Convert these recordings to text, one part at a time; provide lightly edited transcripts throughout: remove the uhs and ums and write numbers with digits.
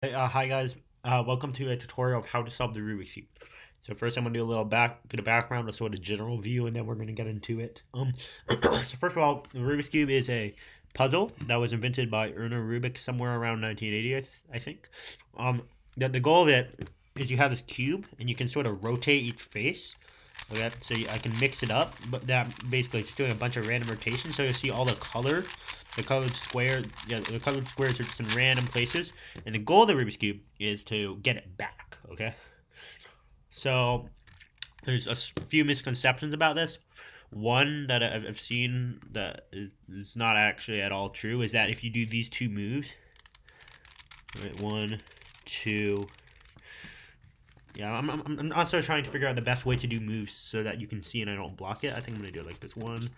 Hi guys, welcome to a tutorial of how to solve the Rubik's Cube. So first I'm gonna do a little bit of background, a sort of general view, and then we're gonna get into it. So first of all, the Rubik's Cube is a puzzle that was invented by Erno Rubik somewhere around 1980, I think. Um, the goal of it is you have this cube and you can sort of rotate each face. Okay, so I can mix it up, but that basically is doing a bunch of random rotations. So you'll see all the colored square, yeah, the colored squares are just in random places. And the goal of the Rubik's Cube is to get it back, okay? So there's a few misconceptions about this. One that I've seen that is not actually at all true is that if you do these two moves, right, one, two, yeah, I'm also trying to figure out the best way to do moves so that you can see and I don't block it. I think I'm gonna do it like this, one,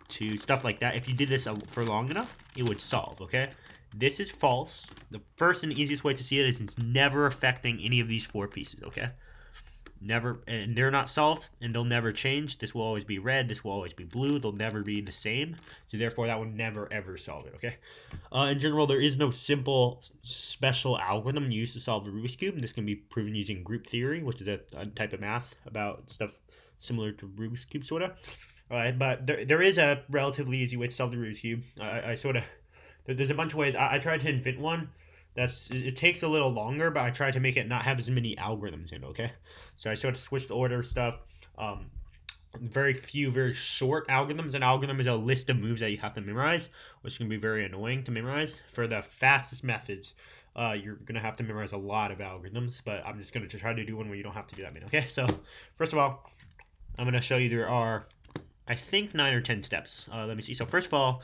two, stuff like that. If you did this for long enough, it would solve, okay? This is false. The first and easiest way to see it is it's never affecting any of these four pieces, okay? Never, and they're not solved, and they'll never change. This will always be red, this will always be blue, they'll never be the same. So therefore, that will never ever solve it, okay? In general, there is no simple special algorithm used to solve the Rubik's Cube. This can be proven using group theory, which is a type of math about stuff similar to Rubik's Cube, sort of. But there is a relatively easy way to solve the Rubik's Cube. I sort of, there's a bunch of ways. I tried to invent one. It takes a little longer, but I tried to make it not have as many algorithms in it, okay? So I sort of switched order stuff. Very few, very short algorithms. An algorithm is a list of moves that you have to memorize, which can be very annoying to memorize. For the fastest methods, you're going to have to memorize a lot of algorithms, but I'm just going to try to do one where you don't have to do that many, okay? So, first of all, I'm going to show you there are, I think, 9 or 10 steps. Let me see. So, first of all,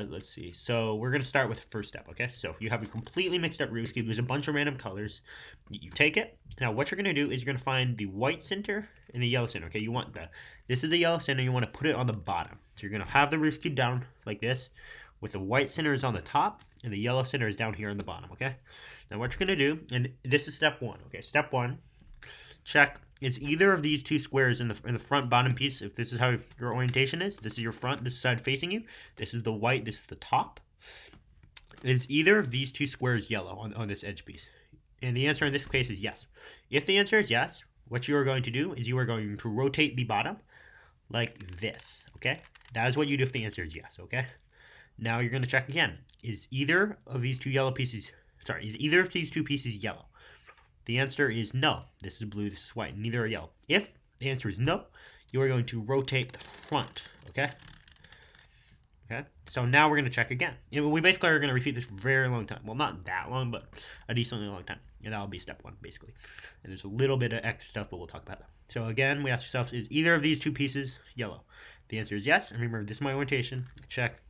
let's see. So we're gonna start with the first step, okay? So you have a completely mixed up Rubik's Cube. There's a bunch of random colors. You take it. Now what you're gonna do is you're gonna find the white center and the yellow center, okay? You want the, this is the yellow center, you wanna put it on the bottom. So you're gonna have the Rubik's Cube down like this, with the white center is on the top, and the yellow center is down here on the bottom, okay? Now what you're gonna do, and this is step one, okay? Step one, check is either of these two squares in the front bottom piece. If this is how your orientation is, this is your front, this side facing you, this is the white, this is the top. Is either of these two squares yellow on this edge piece? And the answer in this case is yes. If the answer is yes, what you are going to do is you are going to rotate the bottom like this, okay? That is what you do if the answer is yes, okay? Now you're going to check again. Is either of these two is either of these two pieces yellow? The answer is no. This is blue, this is white. Neither are yellow. If the answer is no, you are going to rotate the front, okay? Okay, so now we're going to check again. We basically are going to repeat this for a very long time. Well, not that long, but a decently long time. And that'll be step one, basically. And there's a little bit of extra stuff, but we'll talk about that. So again, we ask ourselves, is either of these two pieces yellow? The answer is yes. And remember, this is my orientation. Check.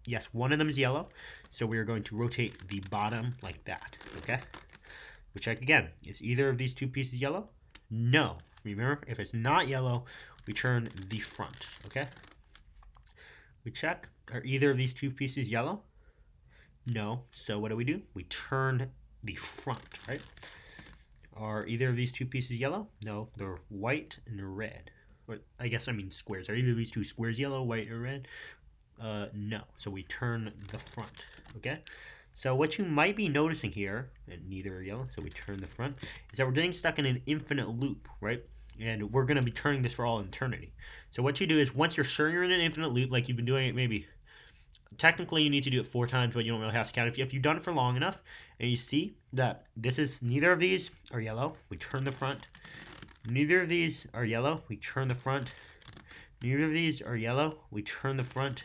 Yes, one of them is yellow. So we are going to rotate the bottom like that, okay? We check again. Is either of these two pieces yellow? No. Remember, if it's not yellow, we turn the front, okay? We check. Are either of these two pieces yellow? No. So what do? We turn the front, right? Are either of these two pieces yellow? No. They're white and red. Or I guess I mean squares. Are either of these two squares yellow, white, or red? No. So we turn the front, okay? So what you might be noticing here, and neither are yellow, so we turn the front, is that we're getting stuck in an infinite loop, right? And we're going to be turning this for all eternity. So what you do is once you're sure you're in an infinite loop, like you've been doing it maybe, technically you need to do it 4 times, but you don't really have to count. If you've done it for long enough, and you see that this is, neither of these are yellow, we turn the front. Neither of these are yellow, we turn the front. Neither of these are yellow, we turn the front.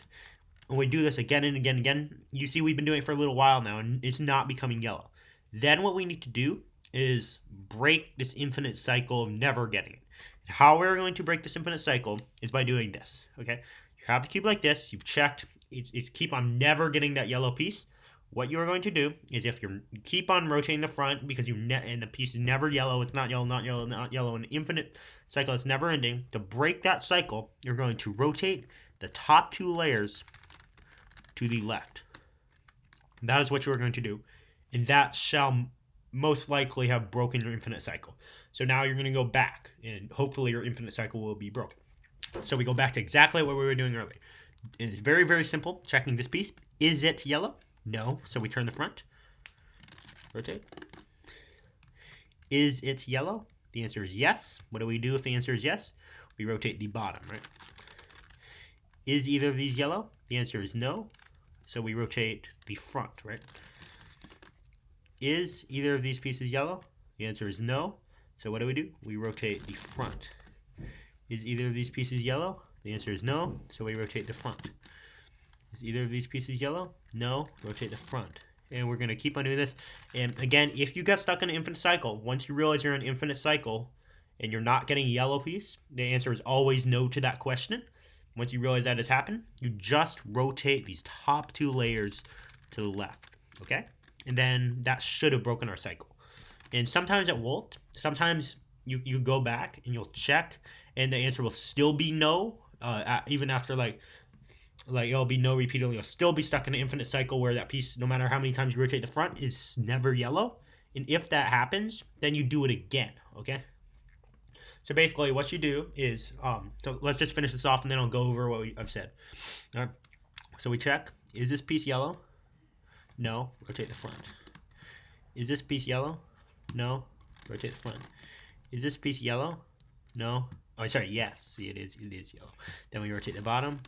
When we do this again and again and again, you see we've been doing it for a little while now, and it's not becoming yellow. Then what we need to do is break this infinite cycle of never getting it. How we're going to break this infinite cycle is by doing this, okay? You have the cube like this, you've checked, it's keep on never getting that yellow piece. What you are going to do is if you keep on rotating the front because and the piece is never yellow, it's not yellow, not yellow, not yellow, an infinite cycle that's never ending. To break that cycle, you're going to rotate the top 2 layers to the left. That is what you are going to do, and that shall most likely have broken your infinite cycle. So now you're going to go back, and hopefully your infinite cycle will be broken. So we go back to exactly what we were doing earlier. And it's very, very simple. Checking this piece. Is it yellow? No. So we turn the front. rotate. Is it yellow? The answer is yes. What do we do if the answer is yes? We rotate the bottom, right? Is either of these yellow? The answer is no. So we rotate the front, right? Is either of these pieces yellow? The answer is no. So what do? We rotate the front. Is either of these pieces yellow? The answer is no. So we rotate the front. Is either of these pieces yellow? No. Rotate the front. And we're going to keep on doing this. And again, if you get stuck in an infinite cycle, once you realize you're in an infinite cycle and you're not getting a yellow piece, the answer is always no to that question. Once you realize that has happened, you just rotate these top two layers to the left, okay? And then that should have broken our cycle. And sometimes it won't. Sometimes you go back and you'll check, and the answer will still be no, even after like it'll be no repeatedly. You'll still be stuck in an infinite cycle where that piece, no matter how many times you rotate the front, is never yellow. And if that happens, then you do it again, okay? So basically what you do is, so let's just finish this off and then I'll go over what I've said. All right. So we check, is this piece yellow? No, rotate the front. Is this piece yellow? No, rotate the front. Is this piece yellow? No. Oh, sorry, yes, see it is yellow. Then we rotate the bottom.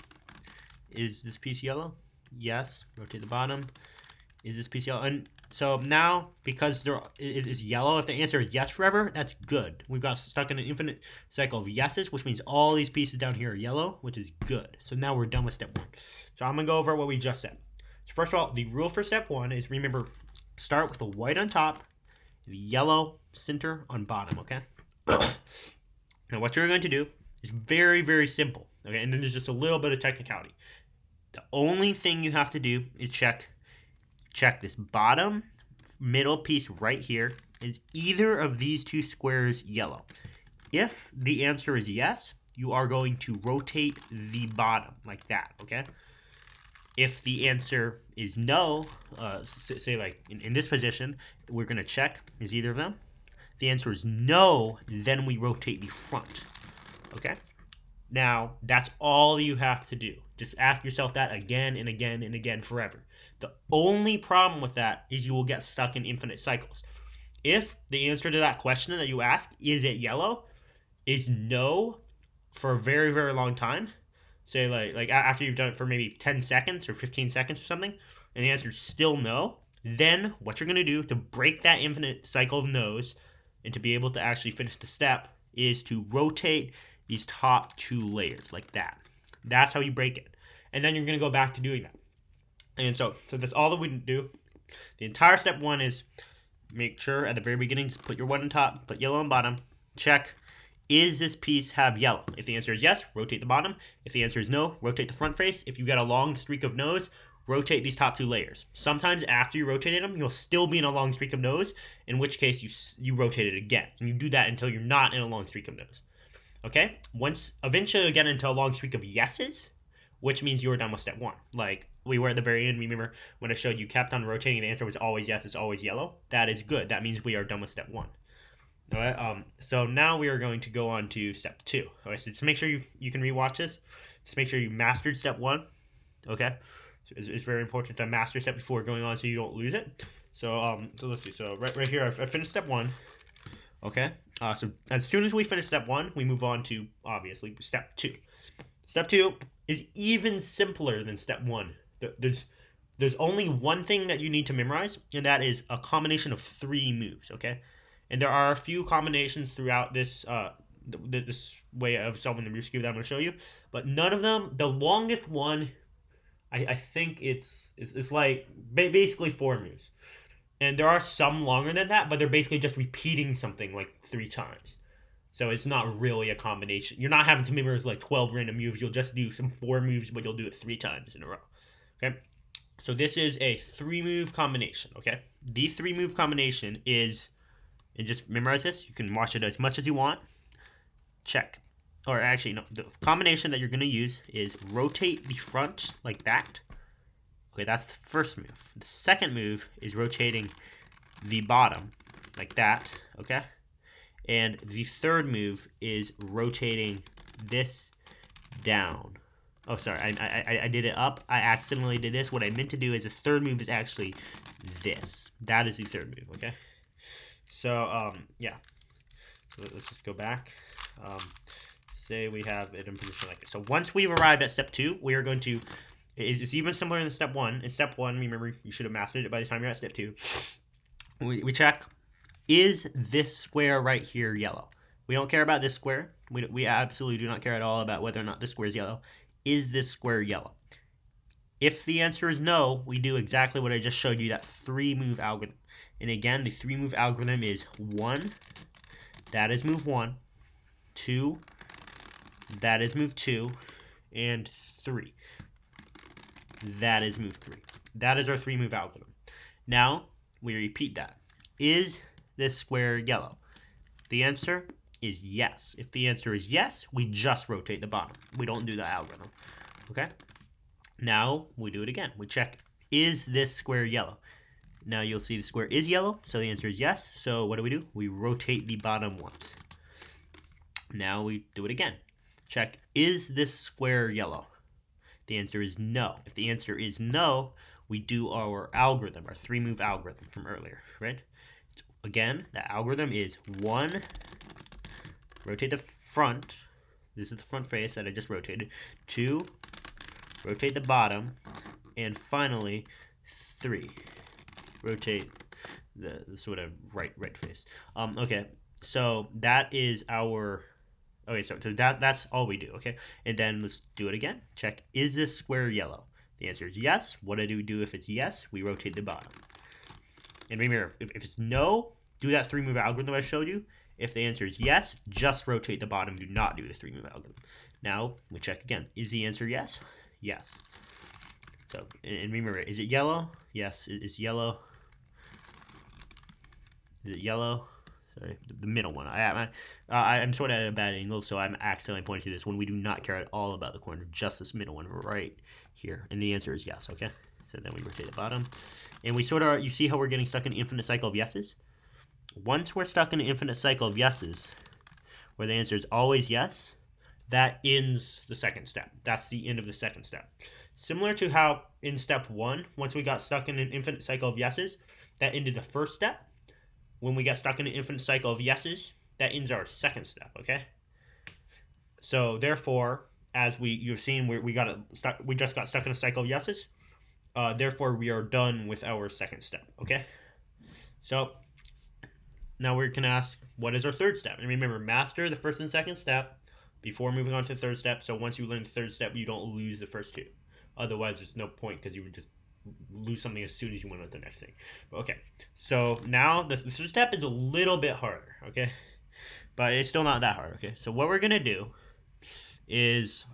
Is this piece yellow? Yes, rotate the bottom. Is this piece yellow? And so now, because there is yellow, if the answer is yes forever, that's good. We've got stuck in an infinite cycle of yeses, which means all these pieces down here are yellow, which is good. So now we're done with step one. So I'm going to go over what we just said. So first of all, the rule for step one is, remember, start with the white on top, the yellow center on bottom, okay? Now what you're going to do is very, very simple, okay? And then there's just a little bit of technicality. The only thing you have to do is check this bottom middle piece right here. Is either of these two squares yellow? If the answer is yes, you are going to rotate the bottom like that, okay? If the answer is no, say like in this position, we're going to check, is either of them? The answer is no, then we rotate the front, okay? Now, that's all you have to do. Just ask yourself that again and again and again forever. The only problem with that is you will get stuck in infinite cycles. If the answer to that question that you ask, is it yellow, is no for a very, very long time, say like after you've done it for maybe 10 seconds or 15 seconds or something, and the answer is still no, then what you're going to do to break that infinite cycle of no's and to be able to actually finish the step is to rotate these top two layers like that. That's how you break it. And then you're going to go back to doing that. And so that's all that we do. The entire step one is make sure at the very beginning, put your white on top, put yellow on bottom, check, is this piece have yellow? If the answer is yes, rotate the bottom. If the answer is no, rotate the front face. If you've got a long streak of no's, rotate these top two layers. Sometimes after you rotated them, you'll still be in a long streak of no's, in which case you rotate it again. And you do that until you're not in a long streak of no's. Okay? Once eventually you get into a long streak of yeses, which means you were done with step one. Like we were at the very end, remember when I showed you kept on rotating, the answer was always yes, it's always yellow. That is good. That means we are done with step one. All right. So now we are going to go on to step two. All right. So just make sure you can rewatch this. Just make sure you mastered step one. Okay. So it's very important to master step before going on so you don't lose it. So so let's see. So right here, I finished step one. Okay. So as soon as we finish step one, we move on to obviously step two. Step two is even simpler than step one. There's only one thing that you need to memorize, and that is a combination of 3 moves. Okay. And there are a few combinations throughout this this way of solving the Rubik's Cube that I'm going to show you, but none of them. The longest one, I think it's like basically 4 moves, and there are some longer than that, but they're basically just repeating something like 3 times. So it's not really a combination. You're not having to memorize like 12 random moves. You'll just do some 4 moves, but you'll do it 3 times in a row. Okay. So this is a 3-move combination. Okay. The 3-move combination is. And just memorize this. You can watch it as much as you want. Check. Or actually, no. The combination that you're going to use is rotate the front like that. Okay, that's the first move. The second move is rotating the bottom like that. Okay? And the third move is rotating this down. Oh, sorry, I did it up. I accidentally did this. What I meant to do is the third move is actually this. That is the third move, okay? So, yeah. So let's just go back. Say we have it in position like this. So once we've arrived at step 2, we are going to, it's even similar in step 1. In step 1, remember, you should have mastered it by the time you're at step 2. We check, is this square right here yellow? We don't care about this square. We absolutely do not care at all about whether or not this square is yellow. Is this square yellow? If the answer is no, we do exactly what I just showed you, that 3-move algorithm. And again, the 3-move algorithm is 1, that is move 1, 2, that is move 2, and 3. That is move 3. That is our 3-move algorithm. Now, we repeat that. Is this square yellow? The answer is yes. If the answer is yes, we just rotate the bottom. We don't do the algorithm. Okay? Now, we do it again. We check, is this square yellow? Now you'll see the square is yellow, so the answer is yes. So what do? We rotate the bottom once. Now we do it again. Check, is this square yellow? The answer is no. If the answer is no, we do our algorithm, our 3-move algorithm from earlier, right? So again, the algorithm is 1, rotate the front. This is the front face that I just rotated. 2, rotate the bottom. And finally, 3, rotate the sort of right face. Okay, so that is our... Okay, so that's all we do, okay? And then let's do it again. Check, is this square yellow? The answer is yes. What do we do if it's yes? We rotate the bottom. And remember, if it's no, do that 3-move algorithm I showed you. If the answer is yes, just rotate the bottom. Do not do the 3-move algorithm. Now, we check again. Is the answer yes? Yes. So, and remember, is it yellow? Yes, it's yellow. Is it yellow? Sorry, the middle one. I'm sort of at a bad angle, so I'm accidentally pointing to this one. We do not care at all about the corner, just this middle one right here. And the answer is yes, okay? So then we rotate the bottom. And we sort of, you see how we're getting stuck in an infinite cycle of yeses? Once we're stuck in an infinite cycle of yeses, where the answer is always yes, that ends the second step. That's the end of the second step. Similar to how in step 1, once we got stuck in an infinite cycle of yeses, that ended the first step. When we get stuck in an infinite cycle of yeses, that ends our second step, okay? So therefore, as you've seen, we just got stuck in a cycle of yeses. Therefore, we are done with our second step, okay? So now we can ask, what is our third step? And remember, master the first and second step before moving on to the third step. So once you learn the third step, you don't lose the first 2. Otherwise, there's no point because you would just lose something as soon as you went on to the next thing. Okay, so now the third step is a little bit harder, okay? But it's still not that hard, okay? So what we're going to do is,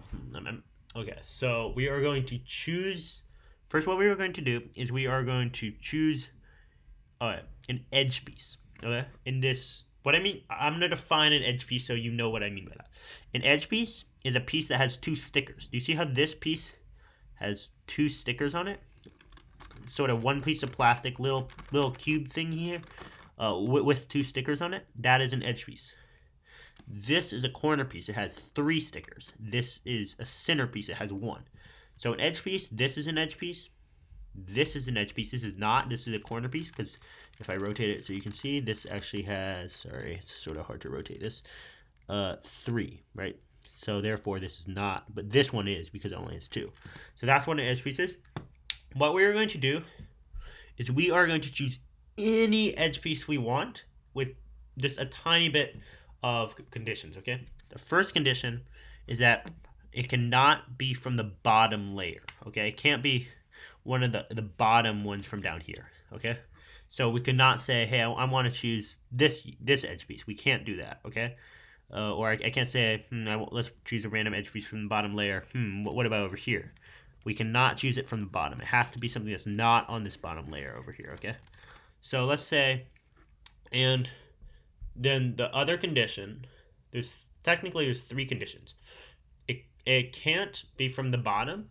okay, so we are going to choose, first what we are going to do is we are going to choose an edge piece, okay? In this, what I mean, I'm going to define an edge piece so you know what I mean by that. An edge piece is a piece that has 2 stickers. Do you see how this piece has 2 stickers on it? Sort of one piece of plastic, little cube thing here, with 2 stickers on it. That is an edge piece. This is a corner piece. It has 3 stickers. This is a center piece. It has 1. So an edge piece. This is an edge piece. This is an edge piece. This is not. This is a corner piece because if I rotate it so you can see, this actually has. Sorry, it's sort of hard to rotate this. 3, right? So therefore, this is not. But this one is because it only has 2. So that's what an edge piece is. What we are going to do is we are going to choose any edge piece we want with just a tiny bit of conditions, okay? The first condition is that it cannot be from the bottom layer, okay? It can't be one of the bottom ones from down here, okay? So we could not say, hey, I want to choose this edge piece. We can't do that, okay? Or I can't say, let's choose a random edge piece from the bottom layer. What about over here? We cannot choose it from the bottom. It has to be something that's not on this bottom layer over here, okay? So let's say, and then the other condition, there's 3 conditions. It can't be from the bottom,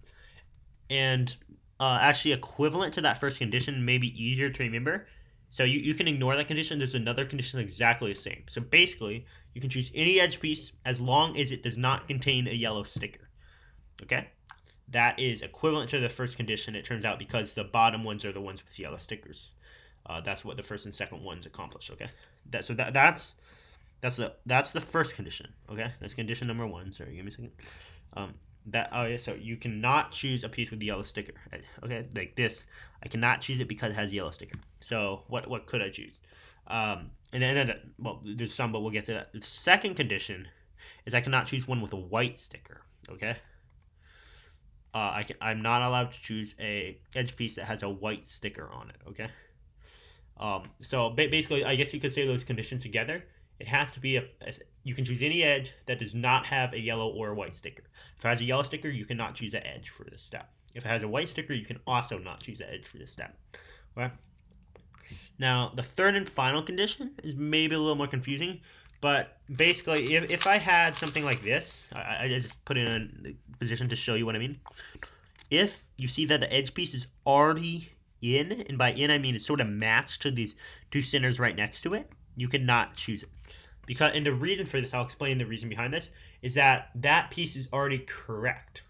and actually equivalent to that first condition, maybe easier to remember. So you can ignore that condition. There's another condition exactly the same. So basically, you can choose any edge piece as long as it does not contain a yellow sticker, okay? that is equivalent to the first condition, it turns out, because the bottom ones are the ones with yellow stickers. That's what the first and second ones accomplish. Okay, that's the first condition. Okay, that's condition number one. Sorry, give me a second. Yeah, so you cannot choose a piece with the yellow sticker. Okay, like this, I cannot choose it because it has yellow sticker. So what could I choose? Well, there's some, but we'll get to that. The second condition is I cannot choose one with a white sticker. Okay. I'm not allowed to choose a edge piece that has a white sticker on it. Okay. So basically, I guess you could say those conditions together. It has to be you can choose any edge that does not have a yellow or a white sticker. If it has a yellow sticker, you cannot choose an edge for this step. If it has a white sticker, you can also not choose an edge for this step. Okay. Now, the third and final condition is maybe a little more confusing, but basically, if I had something like this, I just put it in a position to show you what I mean. If you see that the edge piece is already in, and by in I mean it's sort of matched to these two centers right next to it, you cannot choose it. And the reason for this, I'll explain the reason behind this, is that that piece is already correct.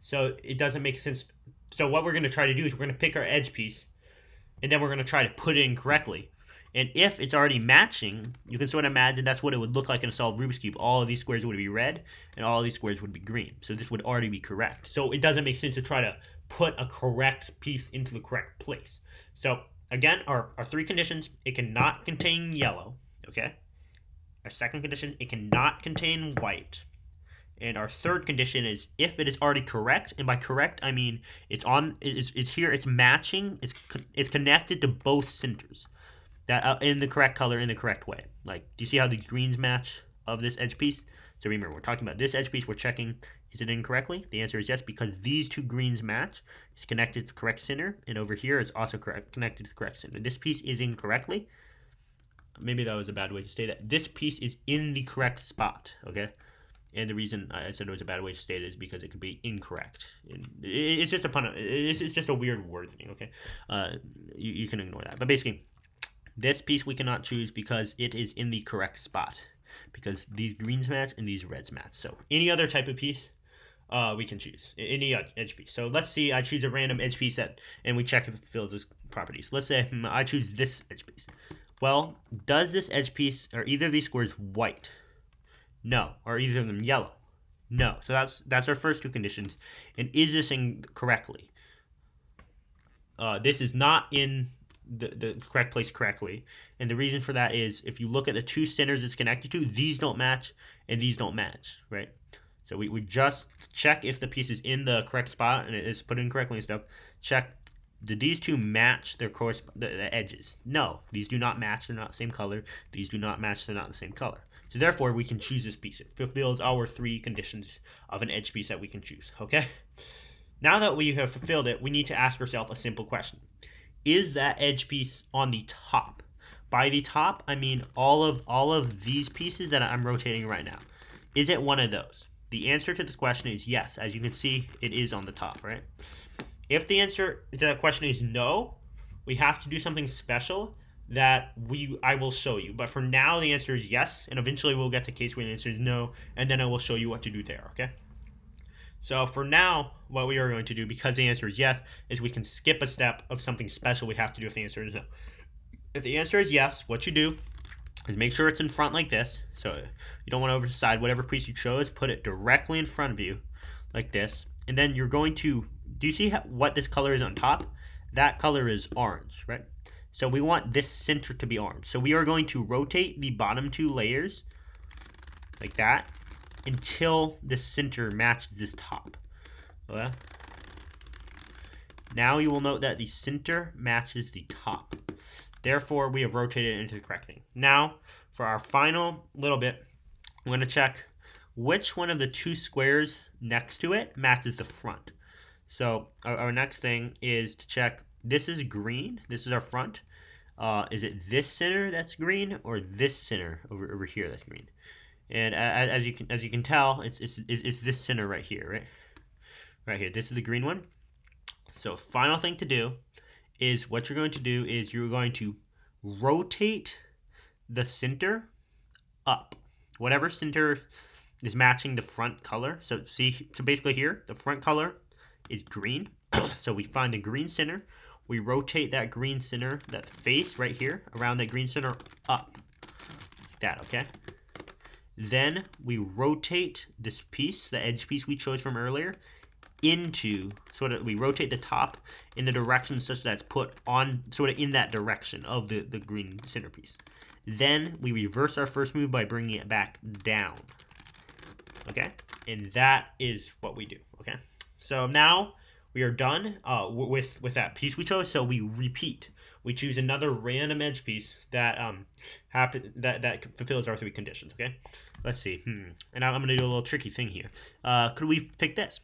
So it doesn't make sense. So what we're going to try to do is we're going to pick our edge piece, and then we're going to try to put it in correctly. And if it's already matching, you can sort of imagine that's what it would look like in a solved Rubik's Cube. All of these squares would be red, and all of these squares would be green. So this would already be correct. So it doesn't make sense to try to put a correct piece into the correct place. So again, our three conditions: it cannot contain yellow, okay? Our second condition: it cannot contain white. And our third condition is if it is already correct, and by correct I mean it's here, it's matching, it's connected to both centers that in the correct color in the correct way. Like, do you see how the greens match of this edge piece? So remember, we're talking about this edge piece. We're checking, is it incorrectly? The answer is yes, because these two greens match. It's connected to the correct center, and over here it's also connected to the correct center. This piece is incorrectly. Maybe that was a bad way to state that. This piece is in the correct spot. Okay. And the reason I said it was a bad way to state it is because it could be incorrect. It's just it's just a weird word thing. Okay. You can ignore that. But basically, this piece we cannot choose because it is in the correct spot. Because these greens match and these reds match. So any other type of piece, we can choose. Any edge piece. So let's see, I choose a random edge piece and we check if it fulfills those properties. Let's say I choose this edge piece. Well, does this edge piece, or either of these squares, white? No. Are either of them yellow? No. So that's our first two conditions. And is this incorrectly? This is not in the correct place correctly. And the reason for that is if you look at the two centers it's connected to, these don't match and these don't match, right? So we just check if the piece is in the correct spot and it is put in correctly and stuff. Check, did these two match their the edges? No, these do not match. They're not the same color. These do not match. They're not the same color. So therefore, we can choose this piece. It fulfills our three conditions of an edge piece that we can choose, okay? Now that we have fulfilled it, we need to ask ourselves a simple question. Is that edge piece on the top? By the top, I mean all of these pieces that I'm rotating right now. Is it one of those? The answer to this question is yes. As you can see, it is on the top, right? If the answer to that question is no, we have to do something special that I will show you. But for now, the answer is yes, and eventually we'll get to a case where the answer is no, and then I will show you what to do there, okay? So for now, what we are going to do, because the answer is yes, is we can skip a step of something special we have to do if the answer is no. If the answer is yes, what you do is make sure it's in front like this. So you don't want to over the side. Whatever piece you chose, put it directly in front of you like this. And then you're going to, do you see what this color is on top? That color is orange, right? So we want this center to be orange. So we are going to rotate the bottom two layers like that until the center matches this top. Okay? Now you will note that the center matches the top. Therefore, we have rotated it into the correct thing. Now, for our final little bit, I'm going to check which one of the two squares next to it matches the front. So our next thing is to check, this is green, this is our front. Is it this center that's green or this center over here that's green? And as you can tell, it's this center right here, right? Right here. This is the green one. So final thing to do is what you're going to do is you're going to rotate the center up. Whatever center is matching the front color. So basically here, the front color is green. So we find the green center. We rotate that green center, that face right here, around that green center up. Like that, okay? Then we rotate this piece, the edge piece we chose from earlier, into we rotate the top in the direction such that it's put on sort of in that direction of the green centerpiece. Then we reverse our first move by bringing it back down. Okay, and that is what we do. Okay, so now we are done with that piece we chose. So we repeat. We choose another random edge piece that that fulfills our three conditions. Okay, let's see. And I'm going to do a little tricky thing here. Could we pick this?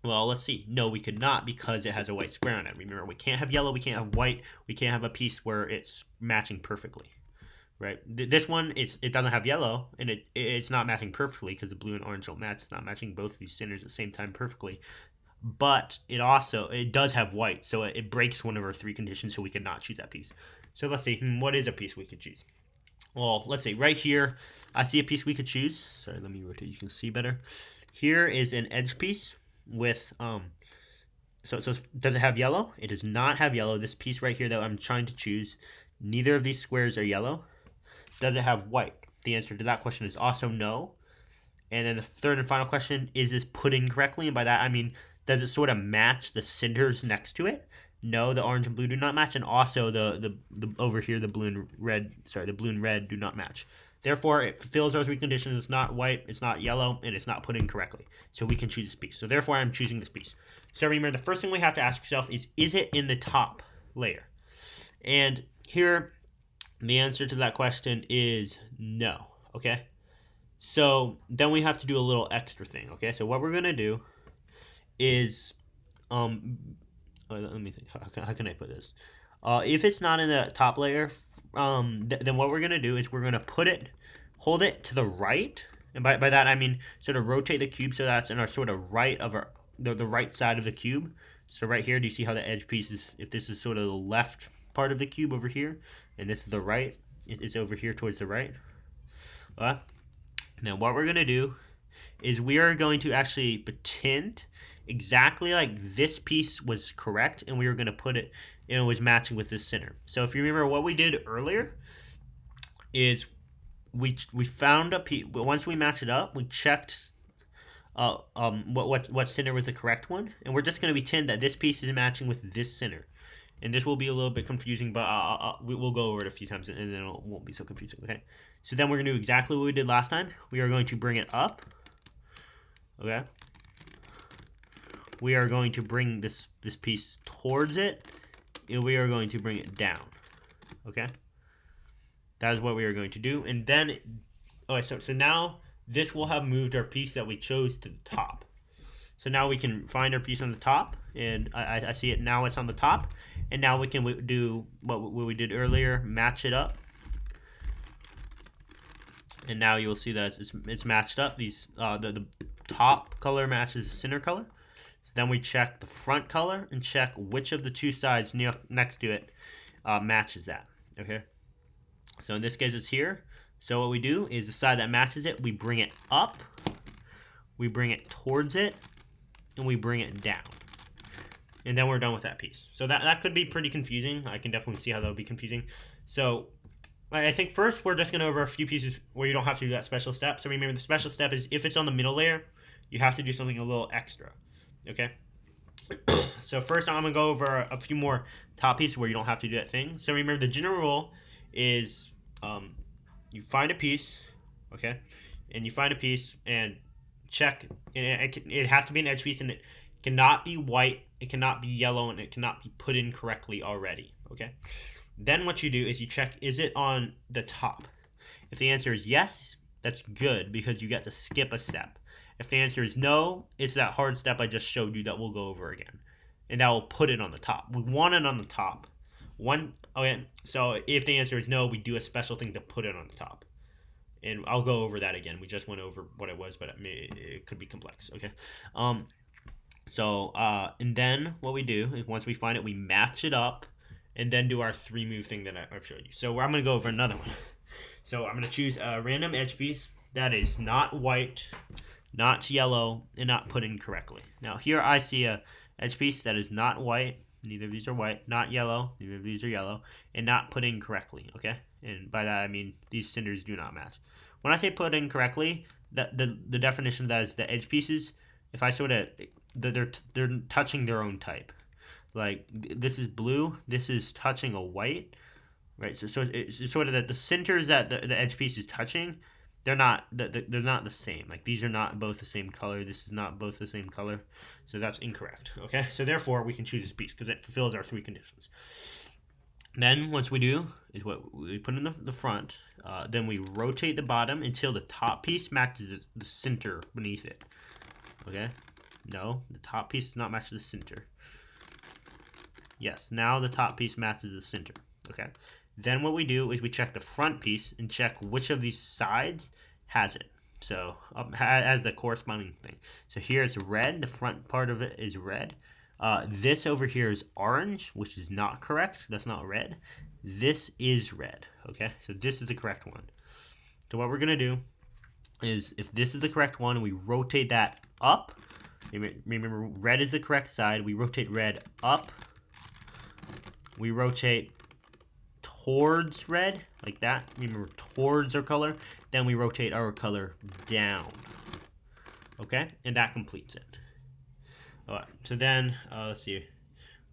Well, let's see. No, we could not because it has a white square on it. Remember, we can't have yellow, we can't have white, we can't have a piece where it's matching perfectly, right? This one, it doesn't have yellow, and it's not matching perfectly because the blue and orange don't match. It's not matching both of these centers at the same time perfectly. But it does have white, so it breaks one of our three conditions, so we could not choose that piece. So let's see, what is a piece we could choose? Well, let's see. Right here, I see a piece we could choose. Sorry, let me rotate. You can see better. Here is an edge piece with so does it have yellow? It does not have yellow. This piece right here that I'm trying to choose, neither of these squares are yellow. Does it have white? The answer to that question is also no. And then the third and final question, is this put in correctly? And by that I mean, does it sort of match the centers next to it? No, the orange and blue do not match, and also the over here the blue and red do not match. Therefore, it fulfills our three conditions. It's not white, it's not yellow, and it's not put in correctly. So we can choose this piece. So therefore, I'm choosing this piece. So remember, the first thing we have to ask yourself is it in the top layer? And here, the answer to that question is no, okay? So then we have to do a little extra thing, okay? So what we're going to do is, let me think, how can I put this? If it's not in the top layer, then what we're going to do is we're going to hold it to the right. And by that, I mean sort of rotate the cube so that's in our sort of right of the right side of the cube. So right here, do you see how the edge piece is, if this is sort of the left part of the cube over here, and this is the right, it's over here towards the right. Now what we're going to do is we are going to actually pretend exactly like this piece was correct, and we were going to put it, and it was matching with this center. So if you remember what we did earlier is we found a piece. Once we matched it up, we checked what center was the correct one, and we're just going to pretend that this piece is matching with this center. And this will be a little bit confusing, but we'll go over it a few times, and then it won't be so confusing, okay? So then we're going to do exactly what we did last time. We are going to bring it up, okay? We are going to bring this piece towards it, and we are going to bring it down, okay? That is what we are going to do. And then, okay, so now this will have moved our piece that we chose to the top. So now we can find our piece on the top, and I see it now, it's on the top. And now we can do what we did earlier, match it up. And now you'll see that it's matched up. The top color matches the center color. So then we check the front color and check which of the two sides next to it matches that. Okay. So in this case, it's here. So what we do is the side that matches it, we bring it up, we bring it towards it, and we bring it down. And then we're done with that piece. So that could be pretty confusing. I can definitely see how that would be confusing. So I think first we're just going to go over a few pieces where you don't have to do that special step. So remember, the special step is if it's on the middle layer, you have to do something a little extra. Okay? So first I'm going to go over a few more top pieces where you don't have to do that thing. So remember, the general rule is you find a piece, okay? And you find a piece and check. And it has to be an edge piece, and it cannot be white, it cannot be yellow, and it cannot be put in correctly already, okay? Then what you do is you check, is it on the top? If the answer is yes, that's good because you get to skip a step. If the answer is no, it's that hard step I just showed you that we'll go over again. And that will put it on the top. We want it on the top. Okay, so if the answer is no, we do a special thing to put it on the top. And I'll go over that again. We just went over what it was, but it could be complex, okay? And then what we do is once we find it, we match it up and then do our three move thing that I've showed you. So I'm going to go over another one. So I'm going to choose a random edge piece that is not white, not yellow, and not put in correctly. Now here I see a edge piece that is not white, neither of these are white, not yellow, neither of these are yellow, and not put in correctly, okay? And by that I mean these centers do not match. When I say put in correctly, the definition of that is the edge pieces, if I sort of, they're touching their own type. Like this is blue, this is touching a white, right? So it's sort of that the centers that the edge piece is touching, they're not the same. Like these are not both the same color. This is not both the same color, so that's incorrect. Okay, so therefore we can choose this piece because it fulfills our three conditions. Then once we do is what we put in the front. Then we rotate the bottom until the top piece matches the center beneath it. Okay, no, the top piece does not match the center. Yes, now the top piece matches the center. Okay. Then what we do is we check the front piece and check which of these sides has it. So has the corresponding thing. So here it's red. The front part of it is red. This over here is orange, which is not correct. That's not red. This is red. Okay. So this is the correct one. So what we're gonna do is, if this is the correct one, we rotate that up. Remember, red is the correct side. We rotate red up. We rotate towards red, like that. Remember, towards our color. Then we rotate our color down. Okay? And that completes it. Alright, so then, let's see.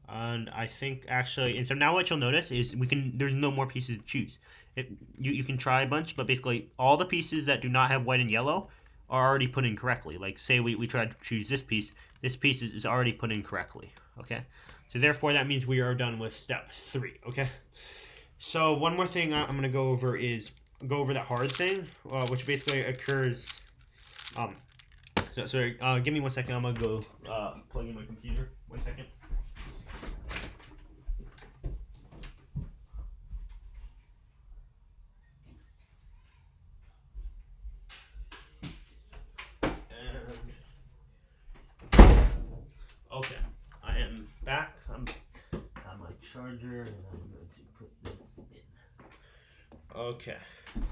And I think actually, and so now what you'll notice is there's no more pieces to choose. You can try a bunch, but basically all the pieces that do not have white and yellow are already put in correctly. Like say we tried to choose this piece is already put in correctly. Okay? So therefore that means we are done with step 3, okay? So one more thing I'm going to go over is that hard thing, which basically occurs, give me 1 second, I'm going to go plug in my computer, 1 second. Okay, I am back. I'm on my charger, and I'm going to put this in. Okay,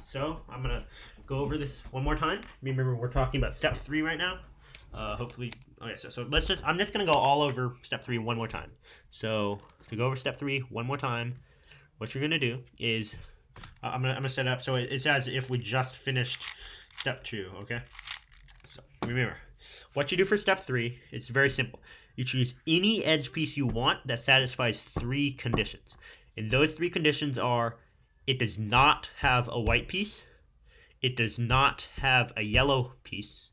so I'm going to go over this one more time. Remember, we're talking about step 3 right now. Hopefully, okay, so I'm just going to go all over step 3 one more time. So to go over step 3 one more time, what you're going to do is, I'm gonna set it up so it's as if we just finished step 2, okay? So remember, what you do for step 3 is very simple. You choose any edge piece you want that satisfies 3 conditions. And those 3 conditions are, it does not have a white piece, it does not have a yellow piece,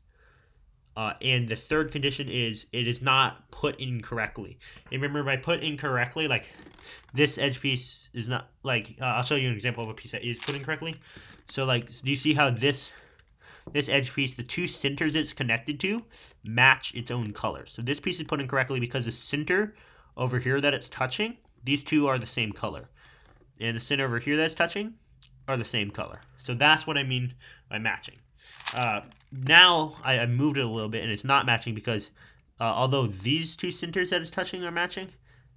and the third condition is it is not put in correctly. And remember, by put in correctly, like this edge piece is not, like, I'll show you an example of a piece that is put in correctly. So like, do you see how this edge piece, the 2 centers it's connected to, match its own color? So this piece is put in correctly because the center over here that it's touching, these 2 are the same color. And the center over here that's touching are the same color. So that's what I mean by matching. Now I moved it a little bit and it's not matching because although these 2 centers that it's touching are matching,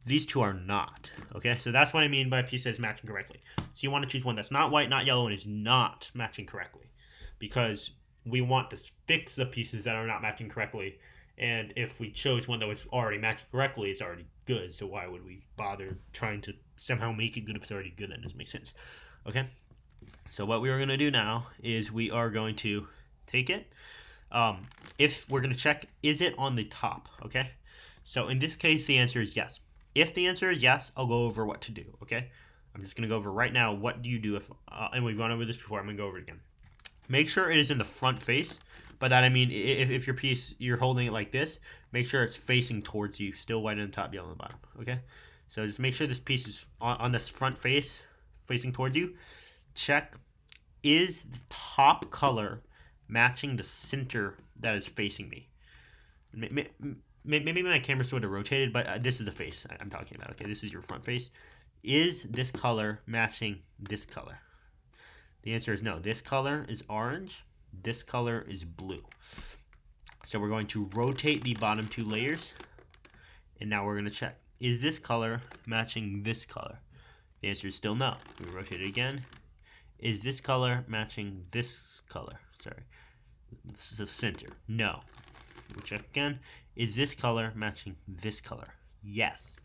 these 2 are not. Okay, so that's what I mean by a piece that is matching correctly. So you want to choose one that's not white, not yellow, and is not matching correctly, because we want to fix the pieces that are not matching correctly. And if we chose one that was already matching correctly, it's already good. So why would we bother trying to somehow make it good if it's already good? That doesn't make sense. Okay, so what we are going to do now is we are going to take it. If we're going to check, is it on the top? Okay, so in this case the answer is yes. If the answer is yes, I'll go over what to do. Okay, I'm just going to go over right now what do you do if and we've gone over this before. I'm going to go over it again. Make sure it is in the front face. By that I mean, if your piece, you're holding it like this, make sure it's facing towards you, still white on the top, yellow on the bottom. Okay, so just make sure this piece is on this front face, facing towards you. Check, is the top color matching the center that is facing me? Maybe my camera's sort of rotated, but this is the face I'm talking about. Okay, this is your front face. Is this color matching this color? The answer is no. This color is orange. This color is blue. So we're going to rotate the bottom 2 layers. And now we're going to check, is this color matching this color? The answer is still no. We rotate it again. Is this color matching this color? Sorry. the center. No. We check again. Is this color matching this color? Yes.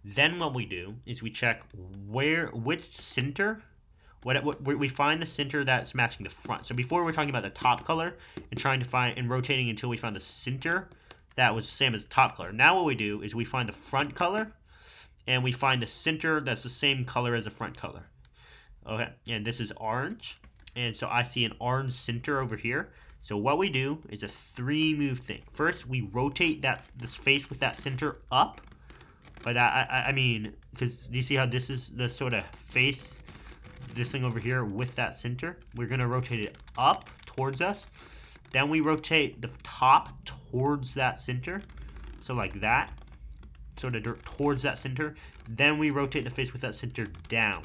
Then what we do is we check which center. We find the center that's matching the front. So before we were talking about the top color and trying to find and rotating until we found the center that was the same as the top color. Now what we do is we find the front color and we find the center that's the same color as the front color. Okay, and this is orange. And so I see an orange center over here. So what we do is a 3-move thing. First, we rotate this face with that center up. By that, I mean, because do you see how this is the sort of face, this thing over here with that center? We're going to rotate it up towards us. Then we rotate the top towards that center. So like that. Sort of towards that center. Then we rotate the face with that center down.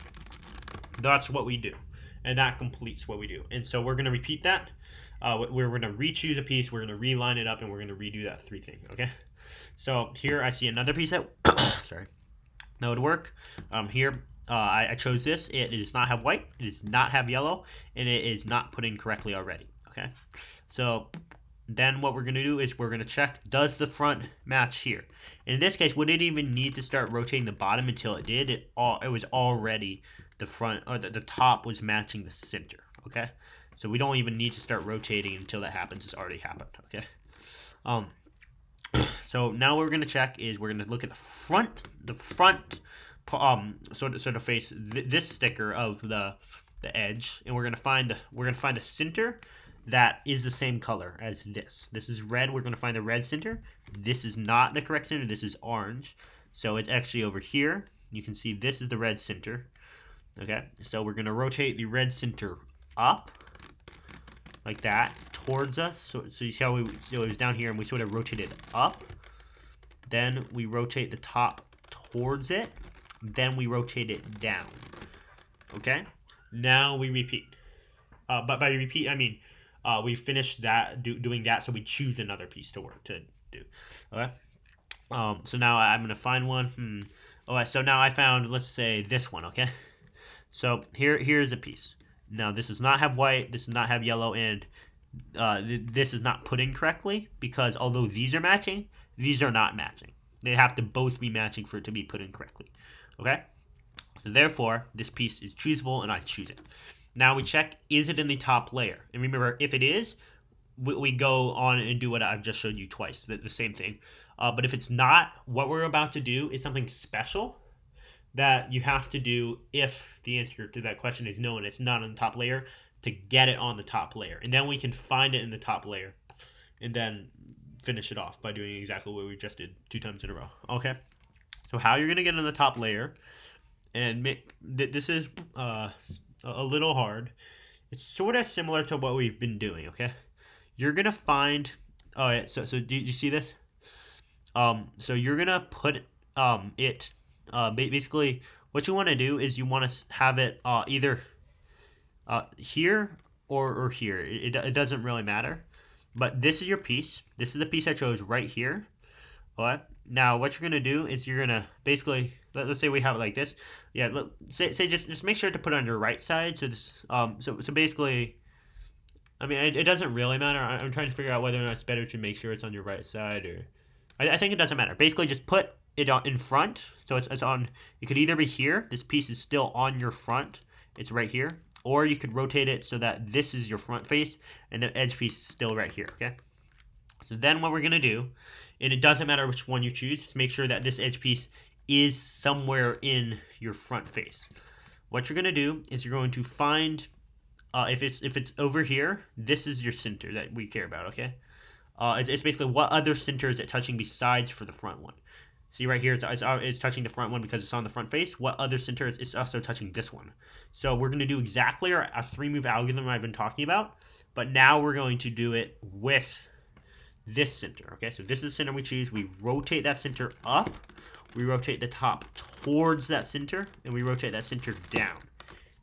That's what we do. And that completes what we do. And so we're going to repeat that. We're going to re-choose a piece. We're going to reline it up. And we're going to redo that 3 thing. Okay? So here I see another piece that... sorry. That would work. Here I chose this. It does not have white. It does not have yellow. And it is not put in correctly already. Okay? So then what we're going to do is we're going to check, does the front match here? In this case, we didn't even need to start rotating the bottom until it did. It was already the front, or the top was matching the center, okay? So we don't even need to start rotating until that happens. It's already happened, okay? So now what we're going to check is we're going to look at the front sort of face this sticker of the edge, and we're going to find the center that is the same color as this. This is red. We're going to find the red center. This is not the correct center. This is orange. So it's actually over here. You can see this is the red center. Okay, so we're going to rotate the red center up like that towards us. So you see how it was down here and we sort of rotate it up. Then we rotate the top towards it. Then we rotate it down. Okay, now we repeat. But by repeat, I mean we finished that doing that, so we choose another piece to do. Okay. So now I'm gonna find one. Alright, so now I found, let's say, this one. Okay. So here's a piece. Now this does not have white. This does not have yellow, and this is not put in correctly because although these are matching, these are not matching. They have to both be matching for it to be put in correctly. Okay. So therefore, this piece is choosable, and I choose it. Now we check, is it in the top layer? And remember, if it is, we go on and do what I've just showed you twice, the same thing. But if it's not, what we're about to do is something special that you have to do if the answer to that question is no and it's not on the top layer, to get it on the top layer. And then we can find it in the top layer and then finish it off by doing exactly what we just did 2 times in a row. Okay? So how you're going to get on the top layer, and this is... a little hard. It's sort of similar to what we've been doing, okay? You're going to find... Oh, yeah, so do you see this? So you're going to put it... basically, what you want to do is you want to have it either here or here. It doesn't really matter. But this is your piece. This is the piece I chose right here. Alright? Now, what you're going to do is you're going to basically... Let's say we have it like this. Yeah, say just make sure to put it on your right side. So this so basically, I mean, it doesn't really matter. I'm trying to figure out whether or not it's better to make sure it's on your right side, or I think it doesn't matter. Basically, just put it in front. So it's on. It could either be here. This piece is still on your front. It's right here, or you could rotate it so that this is your front face and the edge piece is still right here. Okay. So then what we're gonna do, and it doesn't matter which one you choose, just make sure that this edge piece is somewhere in your front face. What you're going to do is you're going to find, if it's over here, this is your center that we care about, okay? It's basically what other center is it touching besides for the front one. See right here, it's touching the front one because it's on the front face. What other center is also touching this one? So we're going to do exactly our 3-move algorithm I've been talking about, but now we're going to do it with this center, okay? So this is the center we choose. We rotate that center up. We rotate the top towards that center, and we rotate that center down.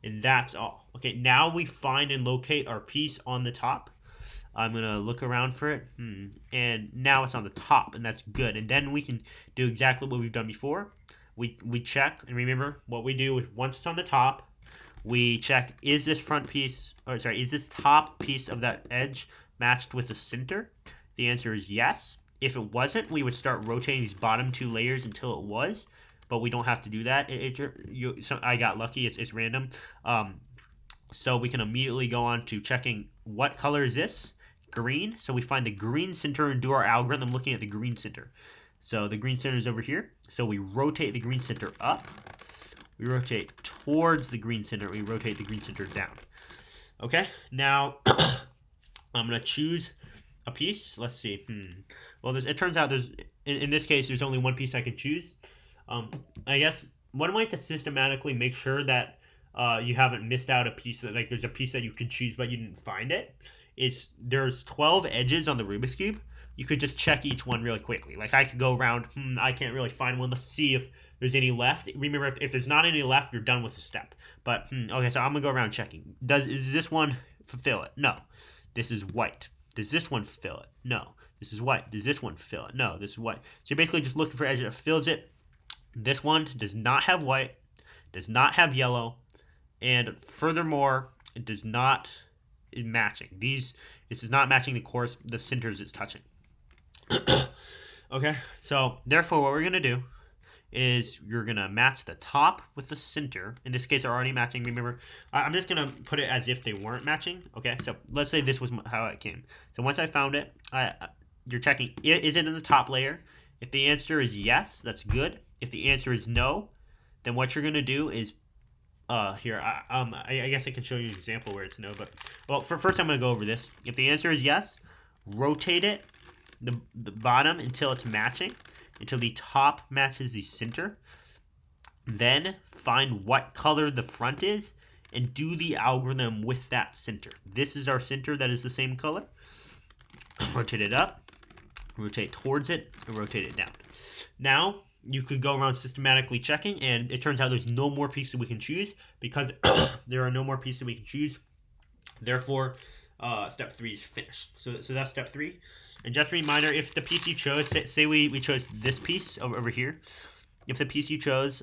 And that's all. Okay, now we find and locate our piece on the top. I'm going to look around for it. And now it's on the top, and that's good. And then we can do exactly what we've done before. We check, and remember, what we do is once it's on the top, we check, is this top piece of that edge matched with the center? The answer is yes. If it wasn't, we would start rotating these bottom 2 layers until it was, but we don't have to do that. I got lucky. It's random. So we can immediately go on to checking what color is this? Green. So we find the green center and do our algorithm looking at the green center. So the green center is over here. So we rotate the green center up. We rotate towards the green center. We rotate the green center down. Okay, now I'm going to choose a piece. Let's see. Well, it turns out in this case, there's only one piece I can choose. I guess one way to systematically make sure that you haven't missed out a piece that, like, there's a piece that you could choose but you didn't find it, is there's 12 edges on the Rubik's Cube. You could just check each one really quickly. Like, I could go around, I can't really find one. Let's see if there's any left. Remember, if there's not any left, you're done with the step. But, okay, so I'm going to go around checking. Is this one fulfill it? No. This is white. Does this one fulfill it? No. This is white. Does this one fulfill it? No. This is white. So you're basically just looking for edge that fills it. This one does not have white, does not have yellow, and furthermore, it does not is matching. This is not matching the centers it's touching. Okay, so therefore what we're going to do is you're going to match the top with the center. In this case, they're already matching. Remember, I'm just going to put it as if they weren't matching. Okay, so let's say this was how it came. So once I found it, you're checking, is it in the top layer? If the answer is yes, that's good. If the answer is no, then what you're going to do is, here, I guess I can show you an example where it's no, but, well, first I'm going to go over this. If the answer is yes, rotate it, the bottom until it's matching, until the top matches the center. Then find what color the front is and do the algorithm with that center. This is our center that is the same color. Rotate it up, rotate towards it, and rotate it down. Now, you could go around systematically checking, and it turns out there's no more pieces we can choose because there are no more pieces we can choose. Therefore, step 3 is finished. So that's step 3. And just a reminder, if the piece you chose, say we chose this piece over here. If the piece you chose,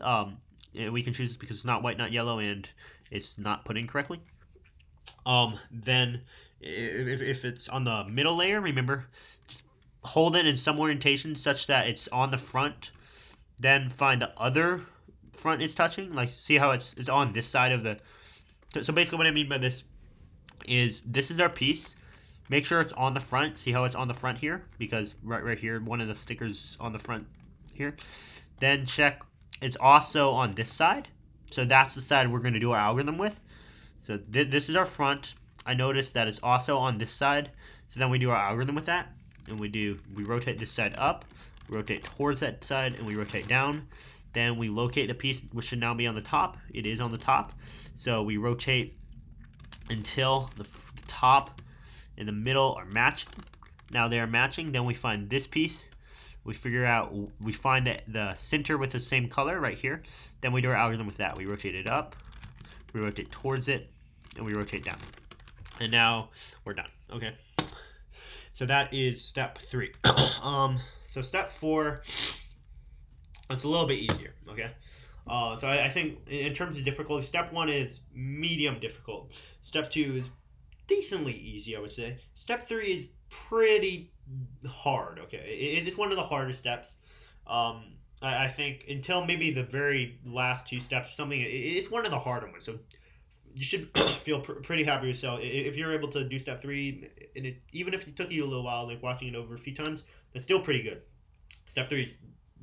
we can choose this because it's not white, not yellow, and it's not put in correctly. Then if it's on the middle layer, remember, just hold it in some orientation such that it's on the front. Then find the other front it's touching. Like, see how it's on this side of the. So basically, what I mean by this is our piece. Make sure it's on the front. See how it's on the front here? Because right here, one of the stickers on the front here. Then check it's also on this side. So that's the side we're going to do our algorithm with. So this is our front. I noticed that it's also on this side. So then we do our algorithm with that. And we rotate this side up, rotate towards that side, and we rotate down. Then we locate the piece, which should now be on the top. It is on the top. So we rotate until the top and the middle are matching. Now they are matching. Then we find this piece. We find the center with the same color right here. Then we do our algorithm with that. We rotate it up, we rotate towards it, and we rotate down. And now we're done. Okay. So that is step 3. So step 4, it's a little bit easier. Okay. So I think in terms of difficulty, step 1 is medium difficult. Step 2 is decently easy, I would say. Step 3 is pretty hard. Okay, it's one of the harder steps. I think until maybe the very last 2 steps, it's one of the harder ones. So you should feel pretty happy with yourself if you're able to do step 3. And even if it took you a little while, like watching it over a few times, that's still pretty good. Step 3 is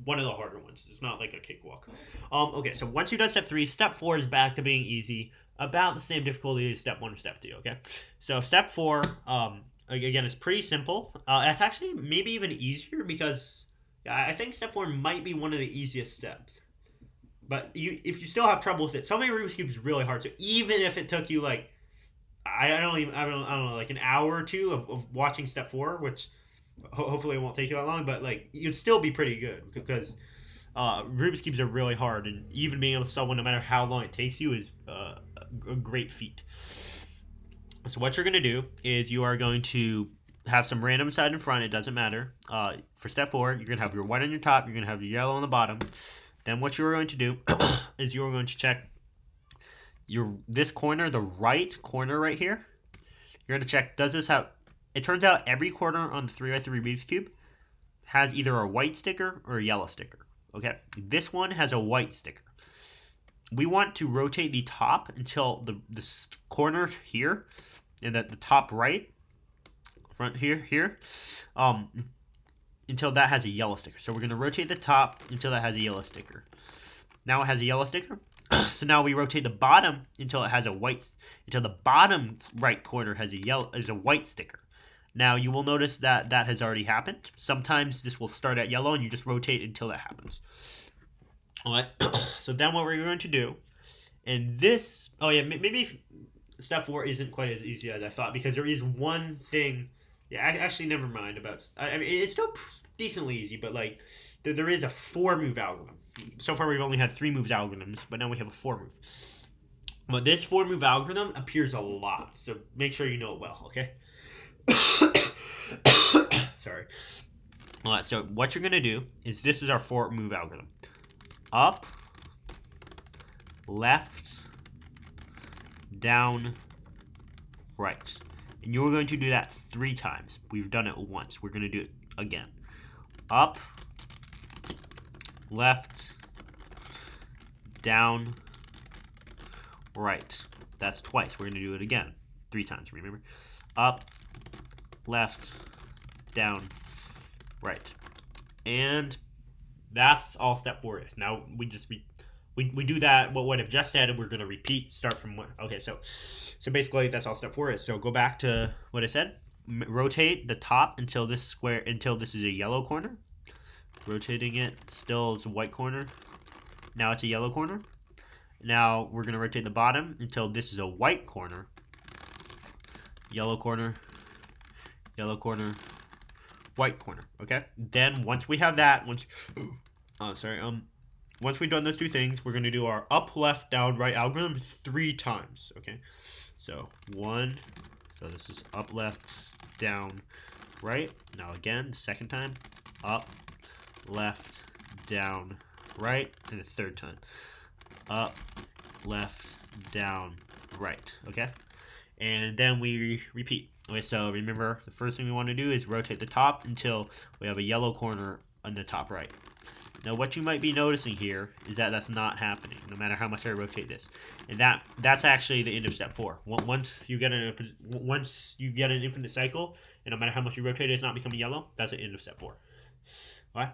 one of the harder ones. It's not like a cakewalk. Okay, so once you've done step 3, step 4 is back to being easy, about the same difficulty as step 1 or step 2. Okay, so step 4, again, it's pretty simple. It's actually maybe even easier because I think step 4 might be one of the easiest steps. But if you still have trouble with it, so many Rubik's Cube is really hard. So even if it took you like I don't know, like an hour or 2 of watching step 4, which hopefully it won't take you that long, but like you'd still be pretty good because Rubik's Cubes are really hard, and even being able to solve one no matter how long it takes you is a great feat. So what you're going to do is you are going to have some random side in front. It doesn't matter. For step 4, you're going to have your white on your top. You're going to have your yellow on the bottom. Then what you're going to do is you're going to check this corner, the right corner right here. You're going to check, does this have it turns out every corner on the 3x3 Rubik's Cube has either a white sticker or a yellow sticker. Okay, this one has a white sticker. We want to rotate the top until this corner here, and the top right, front here, um, until that has a yellow sticker. So we're going to rotate the top until that has a yellow sticker. Now it has a yellow sticker. So now we rotate the bottom until it has a white, until the bottom right corner has a white sticker. Now you will notice that that has already happened. Sometimes this will start at yellow and you just rotate until that happens. All right. So then what we're going to do, and this, oh yeah, maybe step 4 isn't quite as easy as I thought, because there is one thing. Yeah, actually, never mind about. I mean, it's still decently easy, but like there is a 4-move algorithm. So far, we've only had 3 moves algorithms, but now we have a 4-move. But this 4-move algorithm appears a lot, so make sure you know it well. Okay. Sorry. All right. So what you're gonna do is this is our 4-move algorithm: up, left, down, right. And you're going to do that 3 times. We've done it once. We're going to do it again. Up, left, down, right. That's twice. We're going to do it again 3 times, remember? Up, left, down, right. And that's all step 4 is. Now we just we do that what I've just said, and we're going to repeat, start from one. Okay, so basically that's all step 4 is. So go back to what I said. Rotate the top until this is a yellow corner. Rotating it, still is a white corner. Now it's a yellow corner. Now we're going to rotate the bottom until this is a white corner. Yellow corner, yellow corner, white corner. Okay. Then once we have that, once we've done those 2 things, we're going to do our up, left, down, right algorithm 3 times. Okay. So 1. So this is up, left, down, right. Now again, the second time, up, left, down, right, and the third time, up, left, down, right. Okay. And then we repeat. Okay, so remember, the first thing we want to do is rotate the top until we have a yellow corner on the top right. Now, what you might be noticing here is that that's not happening, no matter how much I rotate this. And that's actually the end of step 4. Once you get an infinite cycle, and no matter how much you rotate it, it's not becoming yellow, that's the end of step 4. All right?